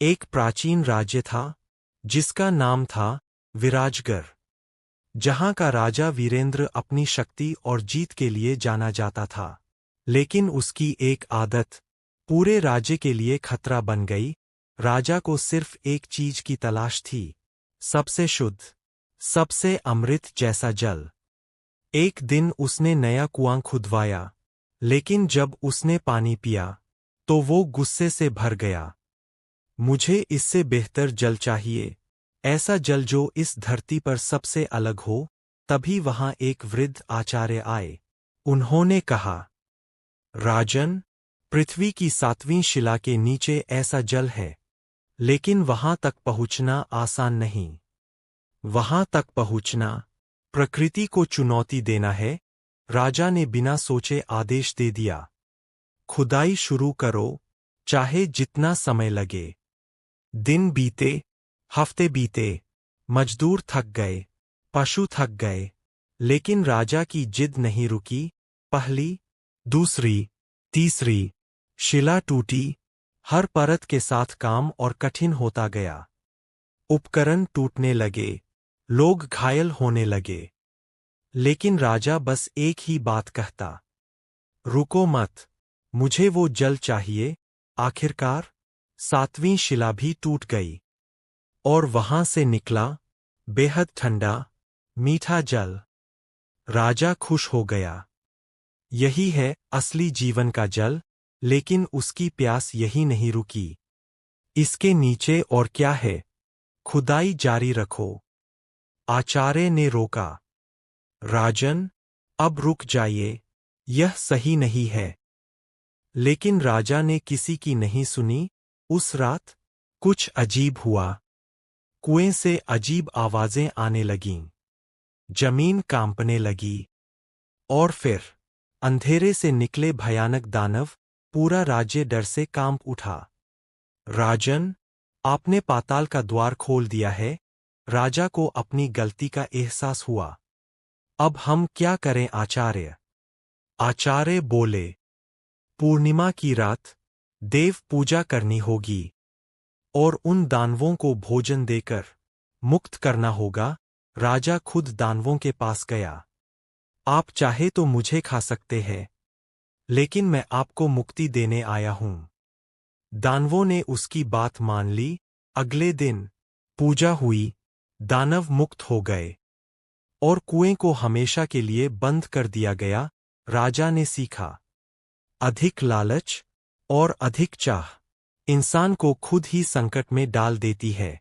एक प्राचीन राज्य था जिसका नाम था विराजगढ़, जहां का राजा वीरेंद्र अपनी शक्ति और जीत के लिए जाना जाता था। लेकिन उसकी एक आदत पूरे राज्य के लिए खतरा बन गई। राजा को सिर्फ एक चीज की तलाश थी, सबसे शुद्ध, सबसे अमृत जैसा जल। एक दिन उसने नया कुआं खुदवाया, लेकिन जब उसने पानी पिया तो वो गुस्से से भर गया। मुझे इससे बेहतर जल चाहिए, ऐसा जल जो इस धरती पर सबसे अलग हो। तभी वहां एक वृद्ध आचार्य आए। उन्होंने कहा, राजन, पृथ्वी की 7वीं शिला के नीचे ऐसा जल है, लेकिन वहां तक पहुंचना आसान नहीं। वहां तक पहुंचना प्रकृति को चुनौती देना है। राजा ने बिना सोचे आदेश दे दिया, खुदाई शुरू करो, चाहे जितना समय लगे। दिन बीते, हफ्ते बीते, मजदूर थक गए, पशु थक गए, लेकिन राजा की जिद नहीं रुकी। पहली, दूसरी, तीसरी शिला टूटी। हर परत के साथ काम और कठिन होता गया। उपकरण टूटने लगे, लोग घायल होने लगे, लेकिन राजा बस एक ही बात कहता, रुको मत, मुझे वो जल चाहिए। आखिरकार 7वीं शिला भी टूट गई, और वहां से निकला बेहद ठंडा, मीठा जल। राजा खुश हो गया। यही है असली जीवन का जल। लेकिन उसकी प्यास यही नहीं रुकी। इसके नीचे और क्या है? खुदाई जारी रखो, आचार्य ने रोका। राजन, अब रुक जाइए, यह सही नहीं है। लेकिन राजा ने किसी की नहीं सुनी। उस रात कुछ अजीब हुआ। कुएं से अजीब आवाजें आने लगीं, जमीन कांपने लगी, और फिर अंधेरे से निकले भयानक दानव। पूरा राज्य डर से कांप उठा। राजन, आपने पाताल का द्वार खोल दिया है। राजा को अपनी गलती का एहसास हुआ। अब हम क्या करें आचार्य? आचार्य बोले, पूर्णिमा की रात देव पूजा करनी होगी, और उन दानवों को भोजन देकर मुक्त करना होगा। राजा खुद दानवों के पास गया। आप चाहे तो मुझे खा सकते हैं, लेकिन मैं आपको मुक्ति देने आया हूं। दानवों ने उसकी बात मान ली। अगले दिन पूजा हुई, दानव मुक्त हो गए, और कुएं को हमेशा के लिए बंद कर दिया गया। राजा ने सीखा, अधिक लालच और अधिक चाह इंसान को खुद ही संकट में डाल देती है।